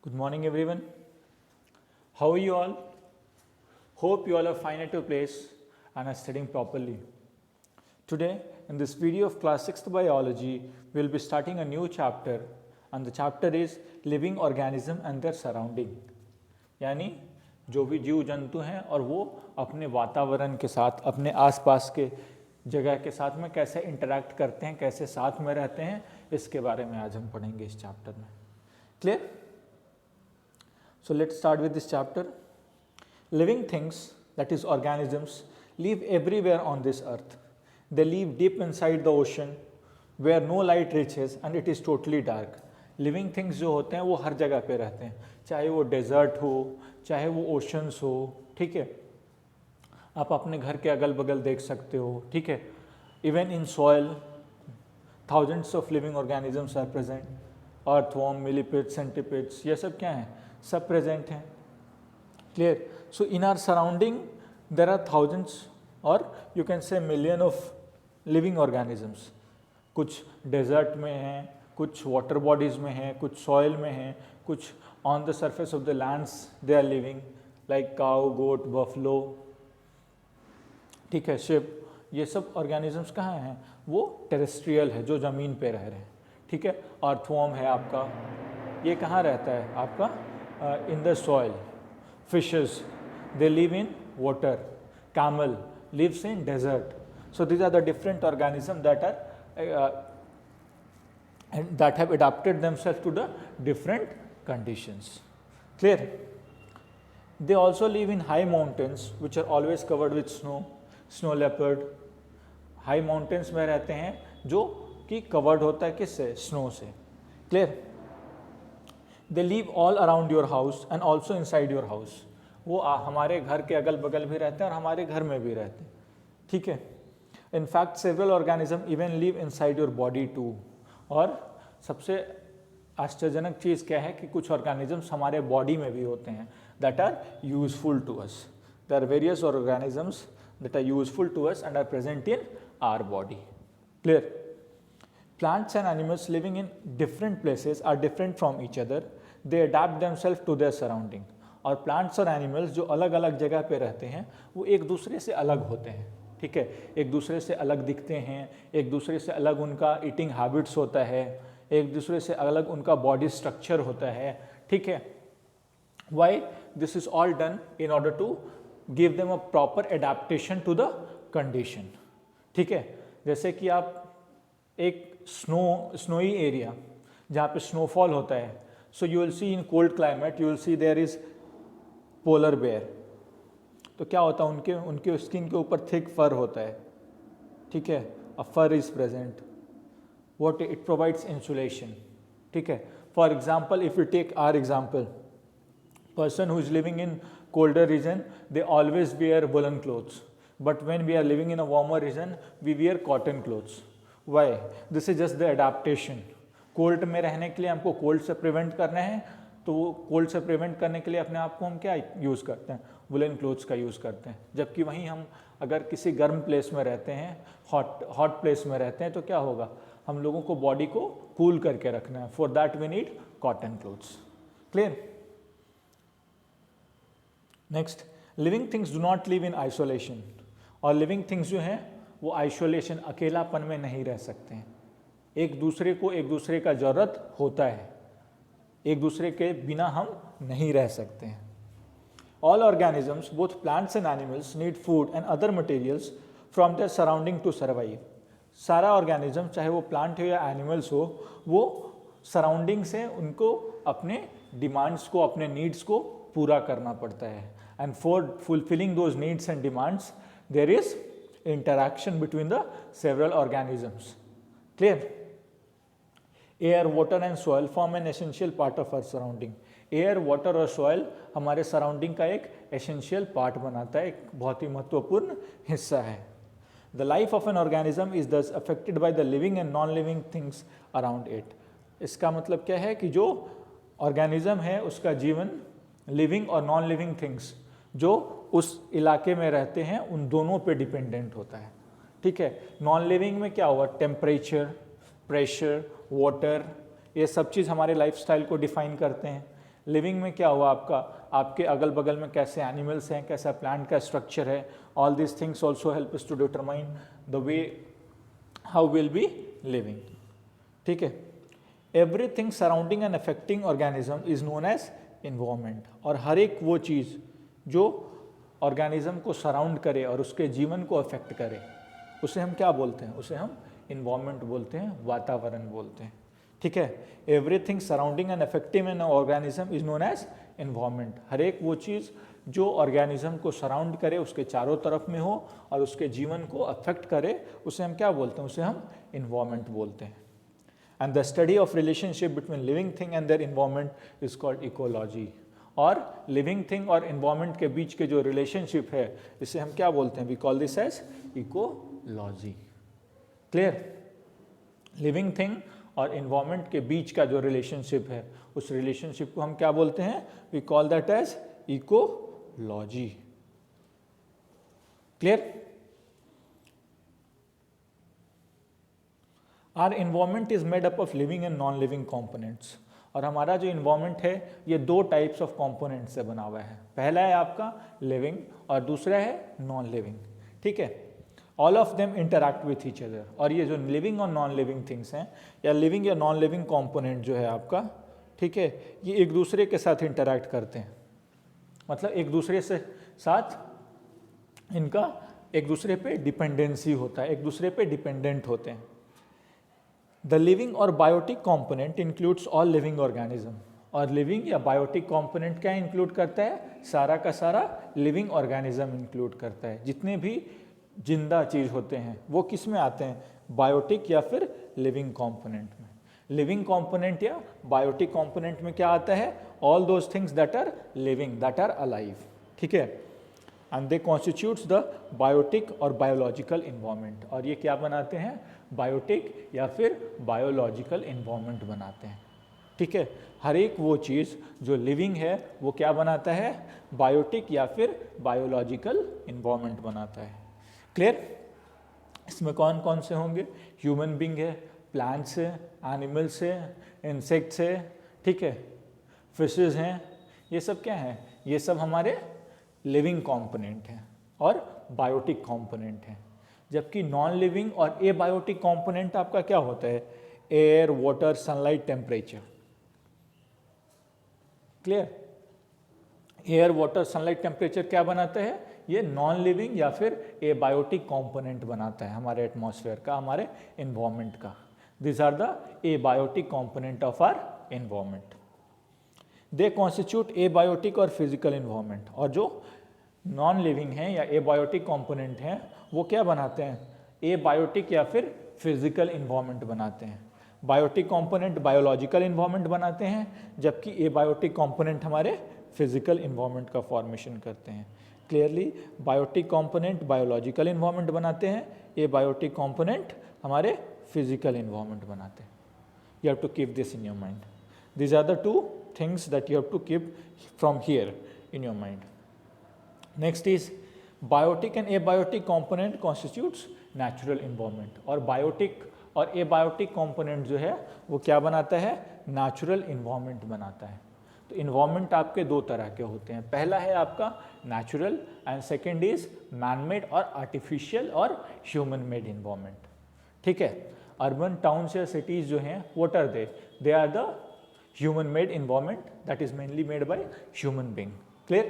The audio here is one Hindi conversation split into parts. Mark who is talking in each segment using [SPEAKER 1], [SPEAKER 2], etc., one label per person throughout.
[SPEAKER 1] Good morning, everyone. How are you all? Hope you all are fine at your place and are studying properly. Today, in this video of class 6th biology, we will be starting a new chapter, and the chapter is living organism and their surrounding. यानी जो भी जीव जंतु हैं और वो अपने वातावरण के साथ, अपने आसपास के जगह के साथ में कैसे इंटरैक्ट करते हैं, कैसे साथ में रहते हैं, इसके बारे में आज हम पढ़ेंगे इस चैप्टर में. Clear? So let's start with this chapter. Living things, that is organisms, live everywhere on this earth. They live deep inside the ocean where no light reaches and it is totally dark. Living things जो होते हैं वो हर जगह पे रहते हैं, चाहे वो डेजर्ट हो, चाहे वो ओशंस हो, ठीक है. आप अपने घर के अगल बगल देख सकते हो, ठीक है. Even in soil thousands of living organisms are present. Earthworm, millipedes, centipedes, ये सब क्या हैं? सब प्रेजेंट हैं. Clear? So in our surrounding there are thousands और you can say million of living organisms. कुछ डेजर्ट में हैं, कुछ वाटर बॉडीज़ में हैं, कुछ सॉइल में हैं, कुछ on the surface of the lands they are living, like cow, goat, buffalo, ठीक है, शिप. ये सब ऑर्गेनिजम्स कहाँ हैं? वो टेरेस्ट्रियल है, जो ज़मीन पे रह रहे हैं, ठीक है. अर्थवॉर्म है आपका, ये कहाँ रहता है आपका? In the soil. Fishes, they live in water. Camel lives in desert. So these are the different organisms that are and that have adapted themselves to the different conditions. Clear? They also live in high mountains which are always covered with snow. Snow leopard high mountains में रहते हैं जो कि covered होता है किससे? Snow से. Clear? They live all around your house and also inside your house. वो हमारे घर के अगल बगल भी रहते हैं और हमारे घर में भी रहते हैं, ठीक है. In fact, several organisms even live inside your body too. और सबसे आश्चर्यजनक चीज़ क्या है कि कुछ ऑर्गेनिजम्स हमारे बॉडी में भी होते हैं that are useful to us. There are various organisms that are useful to us and are present in our body. Clear? Plants and animals living in different places are different from each other. They adapt themselves to their surrounding. और प्लांट्स और एनिमल्स जो अलग अलग जगह पे रहते हैं वो एक दूसरे से अलग होते हैं, ठीक है. एक दूसरे से अलग दिखते हैं, एक दूसरे से अलग उनका ईटिंग हैबिट्स होता है, एक दूसरे से अलग उनका बॉडी स्ट्रक्चर होता है, ठीक है. Why? This is all done in order to give them a proper adaptation to the condition, ठीक है. जैसे कि आप एक स्नोई एरिया जहाँ पे स्नोफॉल होता है, so you will see in cold climate you will see there is polar bear. तो क्या होता है? उनके स्किन के ऊपर थिक फर होता है, ठीक है. A fur is present. What it provides insulation, ठीक है. For example, if you take our example, person who is living in colder region, they always wear woolen clothes, but when we are living in a warmer region we wear cotton clothes. Why? This is just the adaptation. Cold में रहने के लिए हमको कोल्ड से प्रिवेंट करना है, तो वो कोल्ड से प्रिवेंट करने के लिए अपने आप को हम क्या यूज़ करते हैं? वुलन क्लोथ्स का यूज़ करते हैं. जबकि वहीं हम अगर किसी गर्म प्लेस में रहते हैं, हॉट प्लेस में रहते हैं, तो क्या होगा? हम लोगों को बॉडी को कूल करके रखना है. For that we need cotton clothes. Clear? Next, living things do not live in isolation. और लिविंग थिंग्स जो हैं वो आइसोलेशन, अकेलापन में नहीं रह सकते हैं. एक दूसरे को एक दूसरे का ज़रूरत होता है, एक दूसरे के बिना हम नहीं रह सकते हैं. All organisms, both plants and animals, need food and other materials from their surrounding to survive. सारा ऑर्गेनिज्म, चाहे वो प्लांट हो या एनिमल्स हो, वो सराउंडिंग से उनको अपने डिमांड्स को, अपने नीड्स को पूरा करना पड़ता है. And for fulfilling those needs and demands there is interaction between the several organisms. Clear? Air, water and soil form an essential part of our surrounding. Air, water और soil हमारे surrounding का एक essential part बनाता है, एक बहुत ही महत्वपूर्ण हिस्सा है. The life of an organism is thus affected by the living and non-living things around it. इसका मतलब क्या है कि जो organism है उसका जीवन living और non-living things जो उस इलाके में रहते हैं उन दोनों पे डिपेंडेंट होता है, ठीक है. नॉन लिविंग में क्या हुआ? टेम्परेचर, प्रेशर, वाटर, ये सब चीज़ हमारे लाइफस्टाइल को डिफाइन करते हैं. लिविंग में क्या हुआ आपका, आपके अगल बगल में कैसे एनिमल्स हैं, कैसा प्लांट का स्ट्रक्चर है, all this things also help us to determine the way how will be living. ठीक है, everything surrounding and affecting organism is known as environment. और हर एक वो चीज़ जो ऑर्गेनिज्म को सराउंड करे और उसके जीवन को अफेक्ट करे, उसे हम क्या बोलते हैं, उसे हम इन्वायरमेंट बोलते हैं, वातावरण बोलते हैं। ठीक है, everything surrounding and affecting an organism is known as environment. हर एक वो चीज़ जो ऑर्गेनिज्म को सराउंड करे, उसके चारों तरफ में हो और उसके जीवन को अफेक्ट करे, उसे हम क्या बोलते हैं, उसे हम इन्वायरमेंट बोलते हैं। And the study of relationship between living thing and their environment is called ecology. और लिविंग थिंग और इन्वायरमेंट के बीच के जो रिलेशनशिप है, इसे हम क्या बोलते हैं, we call this as ecology. Clear? Living thing और इन्वायरमेंट के बीच का जो रिलेशनशिप है, उस रिलेशनशिप को हम क्या बोलते हैं, we call that as ecology. Clear? Our environment is made up of living and non living components. और हमारा जो इन्वायरमेंट है ये दो टाइप्स ऑफ कॉम्पोनेंट से बना हुआ है। पहला है आपका लिविंग और दूसरा है नॉन लिविंग। ठीक है, all of them interact with each other. और ये जो लिविंग और नॉन लिविंग थिंग्स हैं, या लिविंग या नॉन लिविंग कॉम्पोनेंट जो है आपका, ठीक है, ये एक दूसरे के साथ इंटरैक्ट करते हैं। मतलब एक दूसरे से साथ इनका एक दूसरे पे डिपेंडेंसी होता है, एक दूसरे पे डिपेंडेंट होते हैं। द लिविंग और biotic component includes all living organism. और लिविंग या बायोटिक कॉम्पोनेंट क्या इंक्लूड करता है, सारा का सारा लिविंग ऑर्गेनिज्म इंक्लूड करता है। जितने भी जिंदा चीज़ होते हैं वो किस में आते हैं, बायोटिक या फिर लिविंग कॉम्पोनेंट में। लिविंग कॉम्पोनेंट या बायोटिक कॉम्पोनेंट में क्या आता है, all those things that are living, that are alive. ठीक है, and they constitutes the biotic और बायोलॉजिकल इन्वायरमेंट। और ये क्या बनाते हैं, बायोटिक या फिर बायोलॉजिकल इन्वायरमेंट बनाते हैं। ठीक है, हर एक वो चीज़ जो लिविंग है वो क्या बनाता है, बायोटिक या फिर बायोलॉजिकल इन्वायरमेंट बनाता है। क्लियर? इसमें कौन कौन से होंगे, ह्यूमन बींग है, प्लांट्स है, एनिमल्स है, इंसेक्ट्स है, ठीक है, फिशेज हैं, ये सब क्या हैं, ये सब हमारे लिविंग कंपोनेंट हैं और बायोटिक कंपोनेंट हैं। जबकि नॉन लिविंग और एबायोटिक कंपोनेंट आपका क्या होता है, air, water, sunlight, temperature. Clear? Air, water, sunlight, temperature क्या बनाता है, ये नॉन लिविंग या फिर एबायोटिक कंपोनेंट बनाता है हमारे एटमॉस्फेयर का, हमारे इन्वायरमेंट का। This are the abiotic component of our environment. They constitute abiotic और फिजिकल इन्वायरमेंट। और जो नॉन लिविंग हैं या एबायोटिक कंपोनेंट हैं वो क्या बनाते हैं, एबायोटिक या फिर फिजिकल इन्वायरमेंट बनाते हैं। बायोटिक कंपोनेंट बायोलॉजिकल इन्वायरमेंट बनाते हैं, जबकि एबायोटिक कंपोनेंट हमारे फिजिकल इन्वायरमेंट का फॉर्मेशन करते हैं। Clearly, biotic component biological environment बनाते हैं, एबायोटिक कंपोनेंट हमारे फिजिकल इन्वायरमेंट बनाते हैं। You have to keep this in your mind. These are the two things that you have to keep from here in your mind. Next is biotic and abiotic component constitutes natural environment. और biotic और abiotic component जो है वो क्या बनाता है, natural environment बनाता है। तो environment आपके दो तरह के होते हैं, पहला है आपका natural and second is man-made और artificial और human-made environment। ठीक है, urban towns या cities जो हैं what are they? They are the human made environment that is mainly made by human being. Clear?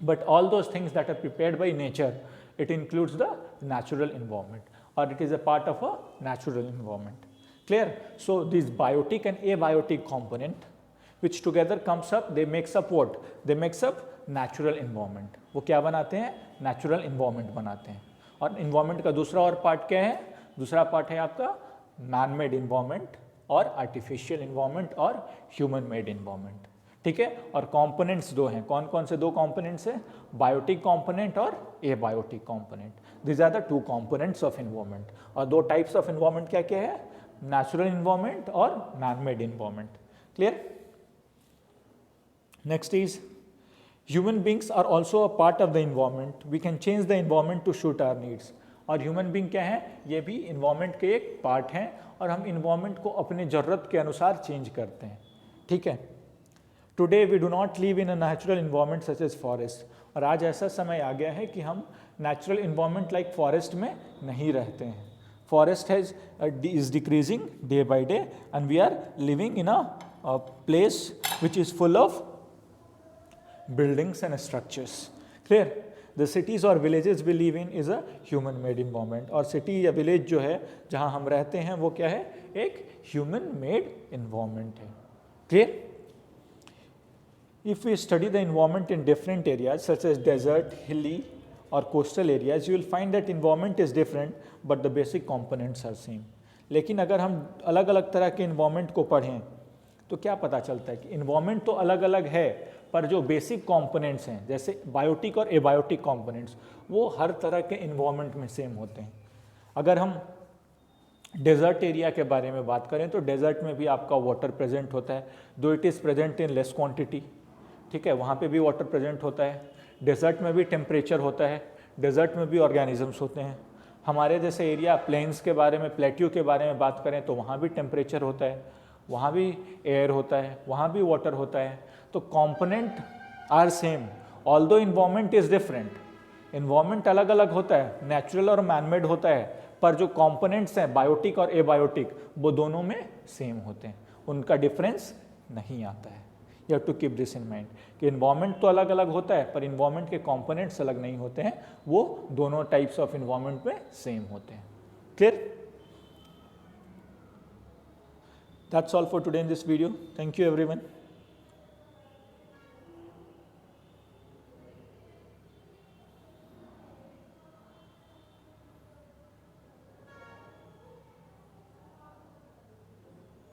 [SPEAKER 1] But all those things that are prepared by nature, it includes the natural environment, or it is a part of a natural environment. Clear? So these biotic and abiotic component which together comes up, they makes up what? They makes up natural environment. वो क्या बनाते हैं, natural environment बनाते हैं। और environment का दूसरा और part क्या है, दूसरा part है आपका man made environment और आर्टिफिशियल इन्वायरमेंट और ह्यूमन मेड इन्वायरमेंट। ठीक है, और कंपोनेंट्स दो हैं, कौन कौन से दो कंपोनेंट्स हैं, बायोटिक कंपोनेंट और abiotic component. This are the two components of environment. और दो टाइप्स ऑफ इन्वायरमेंट क्या क्या है, नेचुरल इन्वायरमेंट और man made environment. Clear? Next is human beings are also a part of the environment, we can change the environment to suit our needs. और ह्यूमन बींग क्या है, ये भी इन्वायरमेंट के एक पार्ट हैं और हम इन्वायरमेंट को अपने ज़रूरत के अनुसार चेंज करते हैं। ठीक है, today we do not live in a natural environment such as forest, और आज ऐसा समय आ गया है कि हम नेचुरल इन्वायरमेंट लाइक फॉरेस्ट में नहीं रहते हैं. Forest has is decreasing day by day and we are living in a place which is full of buildings and structures. Clear? The cities or villages we live in is a human made environment. और city या village जो है जहाँ हम रहते हैं वो क्या है, एक human made environment है. Clear? If we study the environment in different areas such as desert, hilly or coastal areas, you will find that environment is different but the basic components are same. लेकिन अगर हम अलग अलग तरह के environment को पढ़ें तो क्या पता चलता है कि environment तो अलग अलग है पर जो बेसिक कंपोनेंट्स हैं जैसे बायोटिक और एबायोटिक कंपोनेंट्स वो हर तरह के इन्वायरमेंट में सेम होते हैं. अगर हम डेजर्ट एरिया के बारे में बात करें तो डेजर्ट में भी आपका वाटर प्रेजेंट होता है, दो it is present in less quantity. ठीक है, वहाँ पे भी वाटर प्रेजेंट होता है. डेजर्ट में भी टेम्परेचर होता है, डेजर्ट में भी ऑर्गेनिजम्स होते हैं. हमारे जैसे एरिया प्लेन्स के बारे में, प्लेट्यू के बारे में बात करें तो वहाँ भी टेम्परेचर होता है, वहाँ भी एयर होता है, वहाँ भी वाटर होता है. तो component are same although environment is different. Environment अलग अलग होता है, नेचुरल और मैनमेड होता है, पर जो कंपोनेंट्स हैं बायोटिक और एबायोटिक वो दोनों में सेम होते हैं, उनका डिफरेंस नहीं आता है. You have to keep this in mind कि इन्वायरमेंट तो अलग अलग होता है पर इन्वायरमेंट के कंपोनेंट्स अलग नहीं होते हैं, वो दोनों टाइप्स ऑफ इन्वायरमेंट में सेम होते हैं. Clear? That's all for today in this video. Thank you everyone.